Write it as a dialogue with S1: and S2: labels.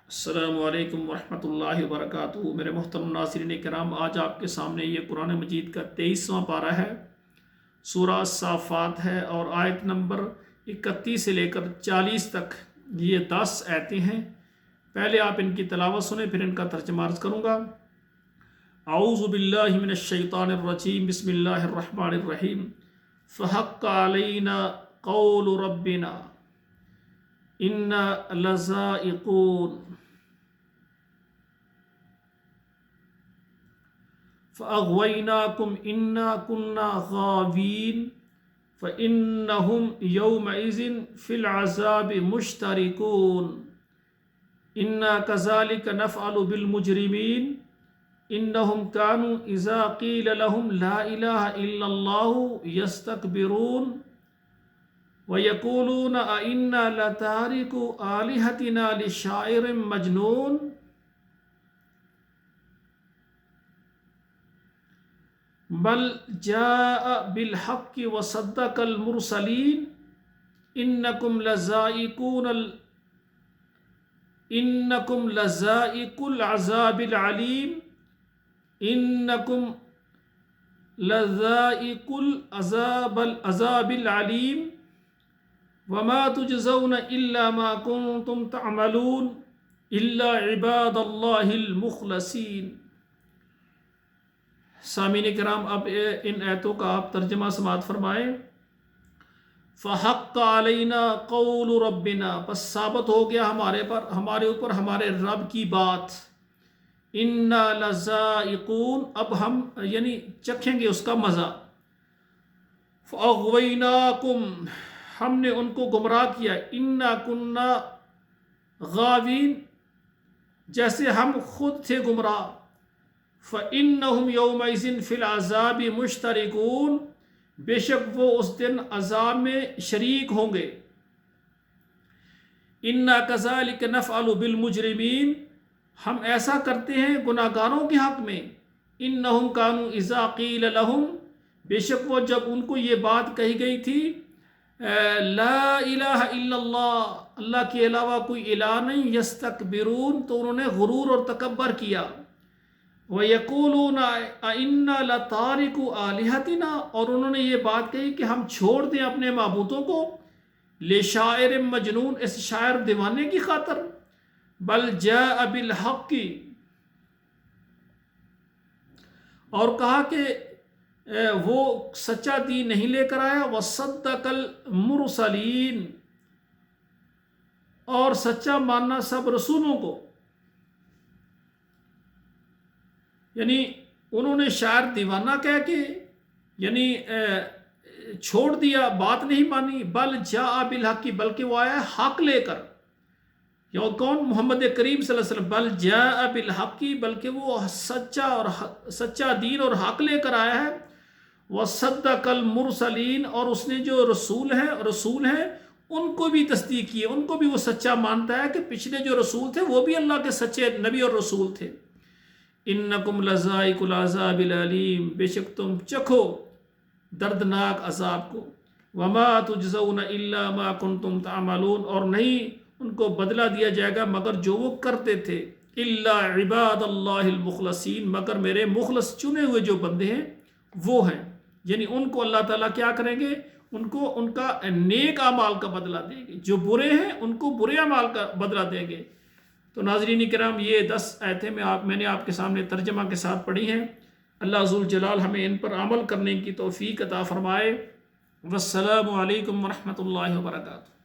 S1: السلام علیکم ورحمۃ اللہ وبرکاتہ۔ میرے محترم ناظرین کرام، آج آپ کے سامنے یہ قرآن مجید کا 23واں پارہ ہے، سورہ صافات ہے، اور آیت نمبر 31 سے لے کر 40 تک یہ 10 آیتیں ہیں۔ پہلے آپ ان کی تلاوت سنیں، پھر ان کا ترجمہ عرض کروں گا۔ اعوذ باللہ من الشیطان الرجیم، بسم اللہ الرحمن الرحیم۔ فحق علینا قول ربنا انا لذائقون فاغویناکم انا کنا غاوین فانہم یومئذ فی العذاب مشترکون انا کذالک نفعل بالمجرمین انہم کانوا اذا قیل لهم لا الہ الا اللہ یستکبرون وَيَقُولُونَ أَإِنَّا لَتَارِكُو آلِهَتِنَا لِشَاعِرٍ مَجْنُونٍ بَلْ جَاءَ بِالْحَقِّ وَصَدَّقَ الْمُرْسَلِينَ إِنَّكُمْ لَذَائِقُو الْعَذَابِ الْعَلِيمِ إِنَّكُمْ لَذَائِقُو الْعَذَابِ الْعَلِيمِ وَمَا تُجْزَوْنَ إِلَّا مَا كُنْتُمْ تَعْمَلُونَ إِلَّا عِبَادَ اللَّهِ الْمُخْلَصِينَ۔ سامعین کرام، اب ان آیتوں کا آپ ترجمہ سماعت فرمائیں۔ فَحَقَّ عَلَيْنَا قَوْلُ رَبِّنَا، پس ثابت ہو گیا ہمارے اوپر ہمارے رب کی بات۔ إِنَّا لَذَائِقُونَ، اب ہم یعنی چکھیں گے اس کا مزہ۔ فَأَغْوَيْنَاكُمْ، ہم نے ان کو گمراہ کیا۔ انا کننا غاوین، جیسے ہم خود تھے گمراہ۔ فَإِنَّهُمْ يَوْمَئِذٍ فِي الْعَذَابِ مُشْتَرِكُونَ، بے شک وہ اس دن عذاب میں شریک ہوں گے۔ انا کذالک نفعل بالمجرمین، ہم ایسا کرتے ہیں گناہ گاروں کے حق میں۔ انہم کانوا اذا قیل لہم، بے شک وہ جب ان کو یہ بات کہی گئی تھی لا الہ الا اللہ، اللہ کے علاوہ کوئی الہ نہیں، یستکبرون، تو انہوں نے غرور اور تکبر کیا۔ وَيَقُولُونَ أَإِنَّا لَتَارِكُو آلِهَتِنَا، اور انہوں نے یہ بات کہی کہ ہم چھوڑ دیں اپنے معبودوں کو، لِشَاعِرٍ مجنون، اس شاعر دیوانے کی خاطر۔ بل جاء بالحق، اور کہا کہ وہ سچا دین نہیں لے کر آیا۔ وَصَدَّقَ الْمُرْسَلِينَ، اور سچا ماننا سب رسولوں کو۔ یعنی انہوں نے شاعر دیوانہ کہہ کے یعنی چھوڑ دیا، بات نہیں مانی۔ بل جاء بالحق، بلکہ وہ آیا حق لے کر۔ یا کون؟ محمد کریم صلی اللہ علیہ وسلم۔ بل جاء بالحق، بلکہ وہ سچا دین اور حق لے کر آیا ہے۔ وصدق المرسلین، اور اس نے جو رسول ہیں ان کو بھی تصدیق کی ہے، ان کو بھی وہ سچا مانتا ہے کہ پچھلے جو رسول تھے وہ بھی اللہ کے سچے نبی اور رسول تھے۔ انکم لذائق العذاب العلیم، بے شک تم چکھو دردناک عذاب کو۔ وما تجزون الا ما کنتم تعملون، اور نہیں ان کو بدلہ دیا جائے گا مگر جو وہ کرتے تھے۔ الا عباد اللہ المخلصین، مگر میرے مخلص چنے ہوئے جو بندے ہیں وہ ہیں، یعنی ان کو اللہ تعالیٰ کیا کریں گے؟ ان کو ان کا نیک اعمال کا بدلہ دیں گے، جو برے ہیں ان کو برے اعمال کا بدلہ دیں گے۔ تو ناظرین کرام، یہ 10 آیتیں میں نے آپ کے سامنے ترجمہ کے ساتھ پڑھی ہیں۔ اللہ ذوالجلال ہمیں ان پر عمل کرنے کی توفیق عطا فرمائے۔ والسلام علیکم ورحمۃ اللہ وبرکاتہ۔